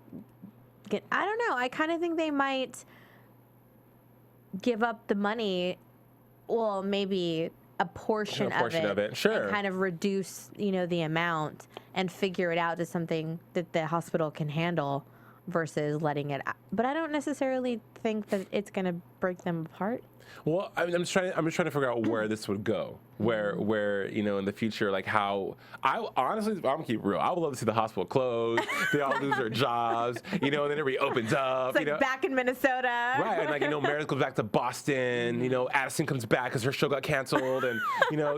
I don't know, I kind of think they might give up the money, well, maybe a portion of it, sure, and kind of reduce, the amount and figure it out to something that the hospital can handle versus letting it out. But I don't necessarily think that it's going to break them apart. Well, I'm just trying to figure out where this would go. Where in the future, like how I'm gonna keep it real. I would love to see the hospital close. They all lose their jobs, and then everybody opens up. It's like back in Minnesota, right? And Meredith goes back to Boston. Addison comes back because her show got canceled, and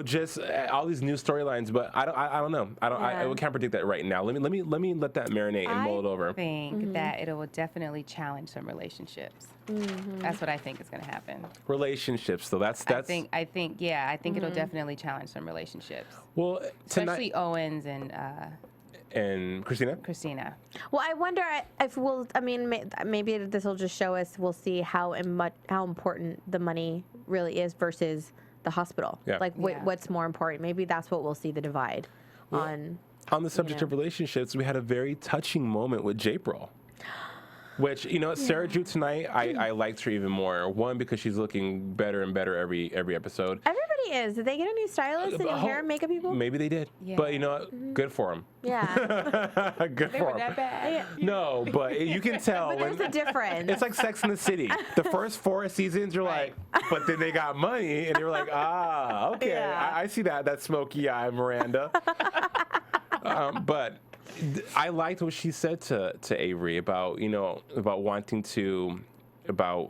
just all these new storylines. But I don't know. I can't predict that right now. Let me let that marinate and mull it over. I think that it will definitely challenge some relationships. That's what I think is going to happen. Relationships, though. That's. I think it'll definitely challenge some relationships. Well, especially Owens and Cristina. Well, I wonder if we'll. I mean, maybe this will just show us. We'll see how important the money really is versus the hospital. Yeah. Like what's more important? Maybe that's what we'll see the divide on. On the subject of relationships, we had a very touching moment with J-April. Which, Sarah Drew tonight, I liked her even more. One, because she's looking better and better every episode. Everybody is. Did they get a new stylist and new hair and makeup people? Maybe they did. Yeah. But you know what? Good for them. Yeah. Good for them. That bad. No, but you can tell. But there's a difference. It's like Sex and the City. The first 4 seasons, you're like, but then they got money, and you're like, okay. Yeah. I see that smoky eye, Miranda. But I liked what she said to Avery about wanting to,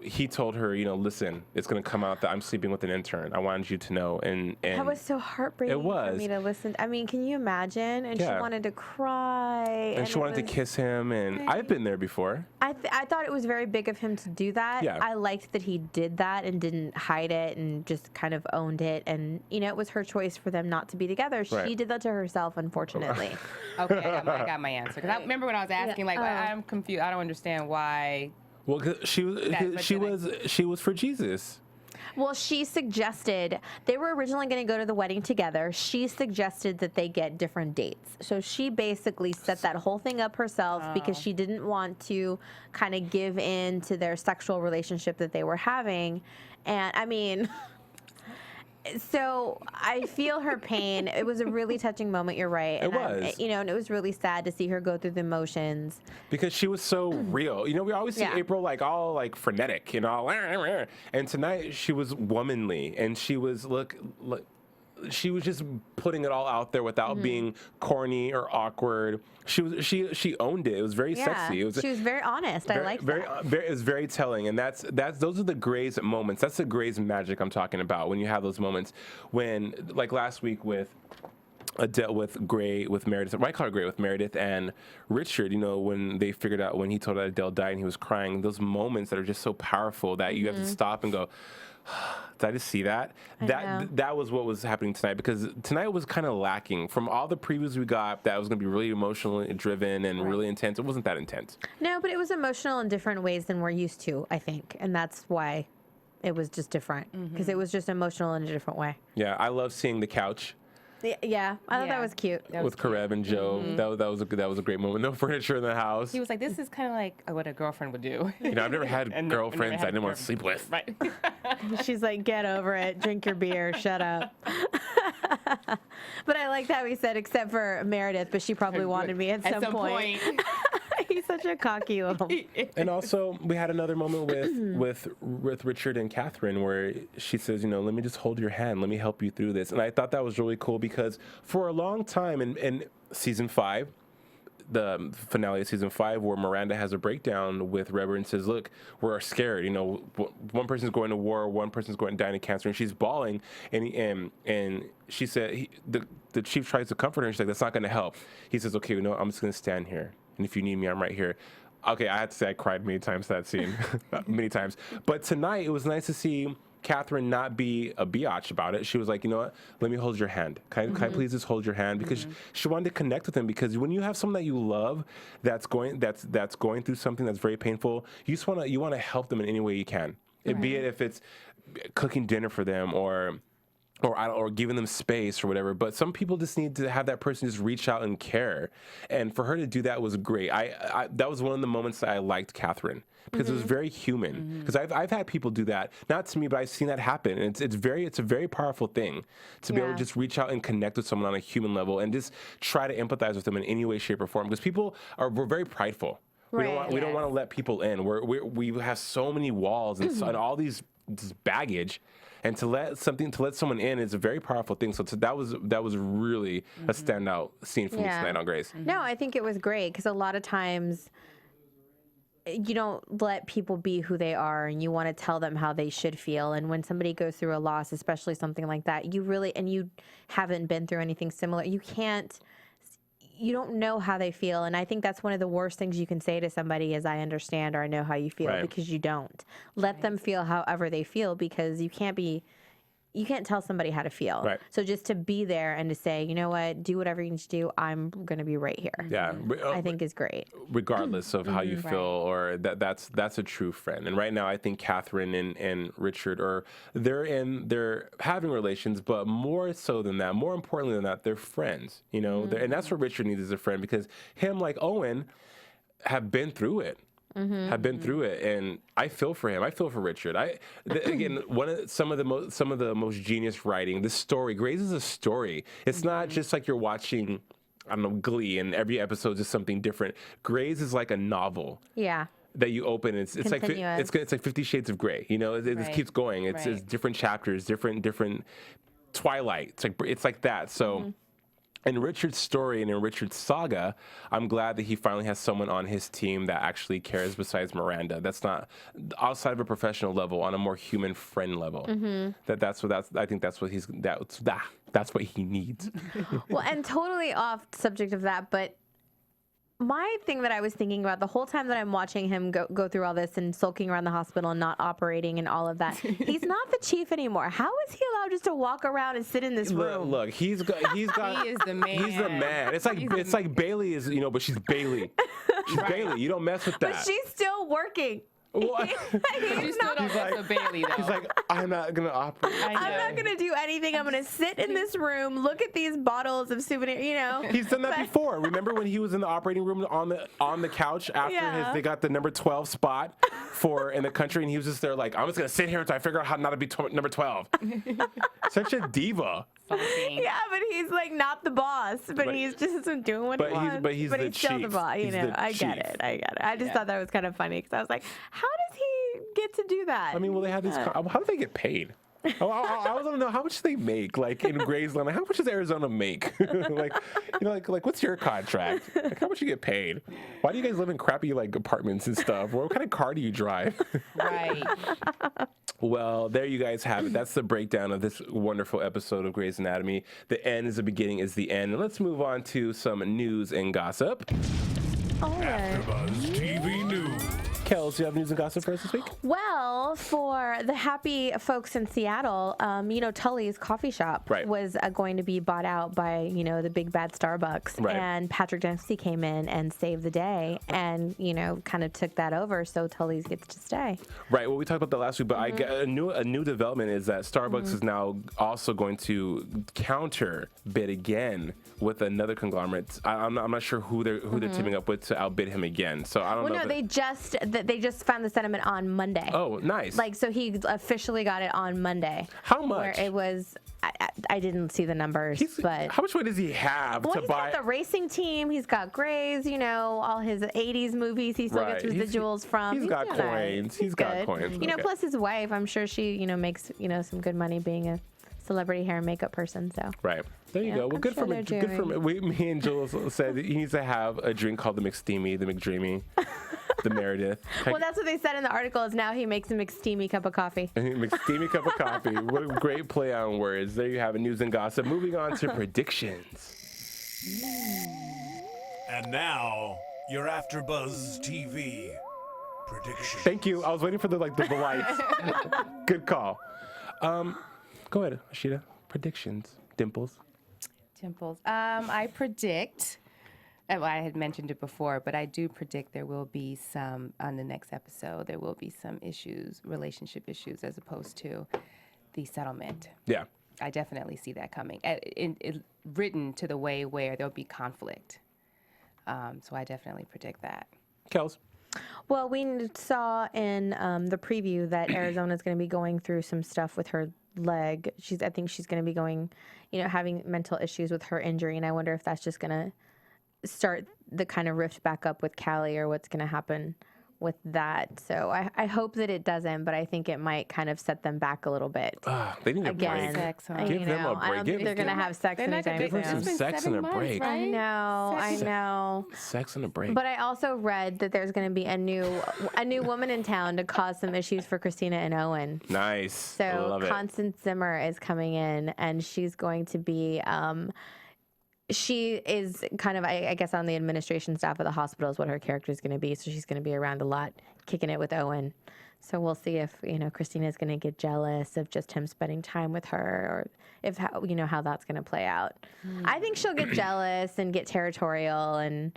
he told her, listen, it's going to come out that I'm sleeping with an intern. I wanted you to know. And that was so heartbreaking for me to listen. I mean, can you imagine? And she wanted to cry. And she wanted to kiss him. And I've been there before. I thought it was very big of him to do that. Yeah. I liked that he did that and didn't hide it and just kind of owned it. And, it was her choice for them not to be together. She did that to herself, unfortunately. Okay, I got my answer. Because I remember when I was asking, I'm confused. I don't understand why. Well, she was for Jesus. Well, she suggested, they were originally going to go to the wedding together. She suggested that they get different dates. So she basically set that whole thing up herself because she didn't want to kind of give in to their sexual relationship that they were having. And I mean, so I feel her pain. It was a really touching moment. You're right. It was. And it was really sad to see her go through the motions. Because she was so real. We always see April all frenetic and all. And tonight she was womanly and she was she was just putting it all out there without being corny or awkward. She owned it. It was very sexy. She was very honest. I liked that. It was very telling, and those are the Grey's moments. That's the Grey's magic I'm talking about. When you have those moments, when like last week with Adele, with Meredith, I call her Grey with Meredith and Richard. When they figured out when he told her Adele died and he was crying. Those moments that are just so powerful that you have to stop and go. Did I just see that? That was what was happening tonight, because tonight was kind of lacking. From all the previews we got, that was going to be really emotionally driven and really intense. It wasn't that intense. No, but it was emotional in different ways than we're used to, I think. And that's why it was just different, because it was just emotional in a different way. Yeah, I love seeing the couch. Yeah, I thought that was cute. With Karev and Joe. That was a great moment. No furniture in the house. He was like, this is kind of like what a girlfriend would do. You know, I've never had girlfriends I didn't want to sleep with. Right. She's like, get over it. Drink your beer. Shut up. But I liked how he said, except for Meredith, but she probably wanted me at some point. He's such a cocky little. And also, we had another moment with Richard and Catherine where she says, you know, let me just hold your hand. Let me help you through this. And I thought that was really cool because for a long time in season 5, the finale of season 5, where Miranda has a breakdown with Reber and says, look, we're scared. You know, one person's going to war, one person's going to die of cancer, and she's bawling. And she said, the chief tries to comfort her, and she's like, that's not going to help. He says, okay, you know, I'm just going to stand here. And if you need me, I'm right here. Okay, I had to say I cried many times that scene, many times. But tonight, it was nice to see Catherine not be a biatch about it. She was like, you know what, let me hold your hand. Can I please just hold your hand? Because she wanted to connect with him, because when you have someone that you love that's going through something that's very painful, you want to help them in any way you can. Right. Be it if it's cooking dinner for them or giving them space or whatever. But some people just need to have that person just reach out and care. And for her to do that was great. That was one of the moments that I liked Catherine, because it was very human. Because I've had people do that, not to me, but I've seen that happen. And it's a very powerful thing to be able to just reach out and connect with someone on a human level and just try to empathize with them in any way, shape, or form. Because we're very prideful. Right. We don't want to let people in. We have so many walls and all this baggage. And to let someone in is a very powerful thing. So that was really a standout scene for me tonight on Grace. No, I think it was great, because a lot of times you don't let people be who they are, and you want to tell them how they should feel. And when somebody goes through a loss, especially something like that, and you haven't been through anything similar, you don't know how they feel. And I think that's one of the worst things you can say to somebody is, I understand, or I know how you feel, because you don't. Let them feel however they feel, because you can't tell somebody how to feel. Right. So just to be there and to say, you know what, do whatever you need to do, I'm going to be right here. Yeah. I think is great. Regardless of how you feel, or that's a true friend. And right now, I think Catherine and Richard they're having relations, but more so than that, more importantly than that, they're friends. You know, and that's what Richard needs as a friend, because him, like Owen, have been through it. Have been through it, and I feel for him. I feel for Richard. Again, some of the most genius writing. This story, Grey's is a story. It's not just like you're watching, I don't know, Glee, and every episode is something different. Grey's is like a novel. Yeah. That you open, it's like 50 Shades of Grey. You know, it keeps going. It's different chapters, different Twilight. It's like that. So. In Richard's story and in Richard's saga, I'm glad that he finally has someone on his team that actually cares besides Miranda. That's not outside of a professional level, on a more human friend level. I think that's what he needs. Well, and totally off subject of that, but my thing that I was thinking about the whole time that I'm watching him go through all this and sulking around the hospital and not operating and all of that, he's not the chief anymore. How is he allowed just to walk around and sit in this room? Look, he's got he is the man. He's the man. It's like Bailey is, but she's Bailey. She's Bailey. You don't mess with that. But she's still working. Well, you still don't mess with Bailey, though. He's like, I'm not going to operate. I'm not going to do anything. I'm going to sit in this room, look at these bottles of souvenir, He's done that before. Remember when he was in the operating room on the couch after they got the number 12 spot in the country, and he was just there like, I'm just going to sit here until I figure out how not to be number 12. Such a diva. Yeah, but he's like not the boss, but he's just doing what he wants. But he's still the boss. I get it. I just thought that was kind of funny, because I was like, how does he get to do that? I mean, well, they have these. How do they get paid? I want to know, how much do they make? Like in Grey's Line, how much does Arizona make? like what's your contract? Like, how much you get paid? Why do you guys live in crappy apartments and stuff? What kind of car do you drive? Right. Well, there you guys have it. That's the breakdown of this wonderful episode of Grey's Anatomy. The end is the beginning is the end. And let's move on to some news and gossip. AfterBuzz TV News. Kels, do you have news and gossip for us this week? Well, for the happy folks in Seattle, Tully's coffee shop was going to be bought out by, the big bad Starbucks. Right. And Patrick Dempsey came in and saved the day and, kind of took that over. So Tully's gets to stay. Right. Well, we talked about that last week, but I get a new development is that Starbucks is now also going to counter bid again with another conglomerate. I'm not sure who they're teaming up with to outbid him again. So I don't know. Well, no, they just found the settlement on Monday. Oh, nice. So he officially got it on Monday. How much? Where it was, I didn't see the numbers, but how much money does he have to he's buy? got the racing team. He's got Grays. All his '80s movies. He still gets residuals from. He's got coins. He's got coins. Plus his wife. I'm sure she, makes some good money being a celebrity hair and makeup person. So right. There you go. Well, good for me. Good for me. Me and Jules said he needs to have a drink called the McSteamy, the McDreamy, the Meredith. Well, that's what they said in the article. Is now he makes a McSteamy cup of coffee. McSteamy cup of coffee. What a great play on words. There you have it. News and gossip. Moving on to predictions. And now your AfterBuzz TV prediction. Thank you. I was waiting for the lights. Good call. Go ahead, Ashida. Predictions. Dimples. I predict, well, I had mentioned it before, but I do predict there will be some, on the next episode, there will be some issues, relationship issues, as opposed to the settlement. Yeah. I definitely see that coming. Written to the way where there'll be conflict. So I definitely predict that. Kels. Well, we saw in the preview that Arizona's going to be going through some stuff with her leg. I think she's going to be going, having mental issues with her injury, and I wonder if that's just going to start the kind of rift back up with Kellie, or what's going to happen with that. So I hope that it doesn't, but I think it might kind of set them back a little bit. They need a Again, break. Sex, huh? Give them a break. I don't think they're going to have sex anytime Give them soon. some sex and a break. I know. Sex and a break. But I also read that there's going to be a new woman in town to cause some issues for Cristina and Owen. Nice. So Love it. Constance Zimmer is coming in, and she's going to be. She is kind of, I guess, on the administration staff of the hospital is what her character is going to be. So she's going to be around a lot, kicking it with Owen. So we'll see if, Cristina is going to get jealous of just him spending time with her, or if, how that's going to play out. I think she'll get jealous and get territorial and,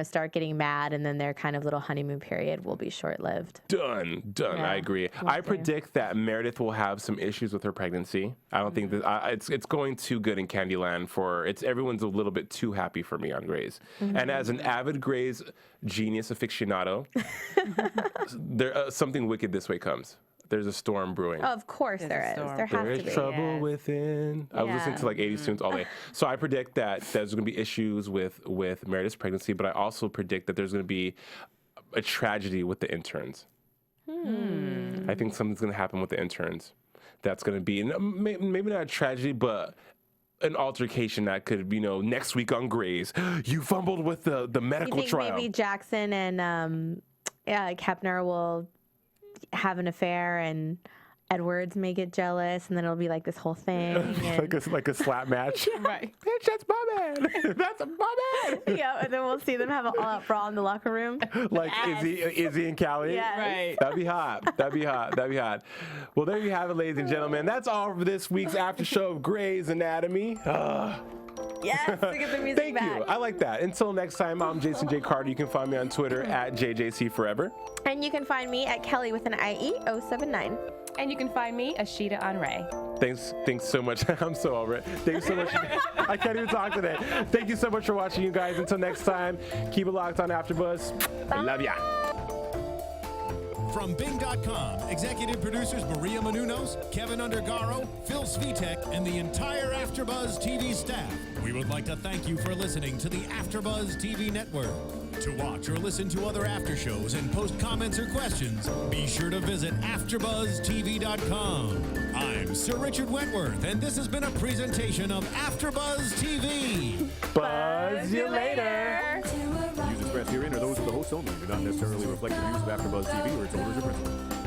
start getting mad, and then their kind of little honeymoon period will be short-lived. Done. Yeah, I agree. I predict that Meredith will have some issues with her pregnancy. I don't think that it's going too good in Candyland everyone's a little bit too happy for me on Grey's. And as an avid Grey's genius aficionado, there something wicked this way comes. There's a storm brewing. Oh, of course there is. There has There to be. is trouble within. I was listening to 80s tunes all day. So I predict that there's going to be issues with Meredith's pregnancy, but I also predict that there's going to be a tragedy with the interns. I think something's going to happen with the interns. That's going to be maybe not a tragedy, but an altercation that could, next week on Grey's, you fumbled with the medical trial. Maybe Jackson and Kepner will have an affair, and Edwards may get jealous, and then it'll be like this whole thing. like a slap match. Right. Bitch, that's my man. That's my man. Yeah, and then we'll see them have an all-out brawl in the locker room. Like Izzy and Kellie. Yes. Right. That'd be hot. Well, there you have it, ladies and gentlemen. That's all for this week's after show of Grey's Anatomy. Yes, to get the music Thank back. you. I like that. Until next time, I'm Jason J. Carter. You can find me on Twitter at JJCForever. And you can find me at Kellie with an IE079. And you can find me, Ashida Onrae. Thanks so much. I'm so over it. Thanks so much. I can't even talk today. Thank you so much for watching, you guys. Until next time, keep it locked on AfterBuzz. I love ya. From Bing.com, executive producers Maria Menounos, Kevin Undergaro, Phil Svitek, and the entire AfterBuzz TV staff, we would like to thank you for listening to the AfterBuzz TV network. To watch or listen to other after shows and post comments or questions, be sure to visit AfterBuzzTV.com. I'm Sir Richard Wentworth, and this has been a presentation of AfterBuzz TV. Buzz you later. Views expressed herein are those of the host only and do not necessarily reflect the views of AfterBuzz TV or its owners or principals.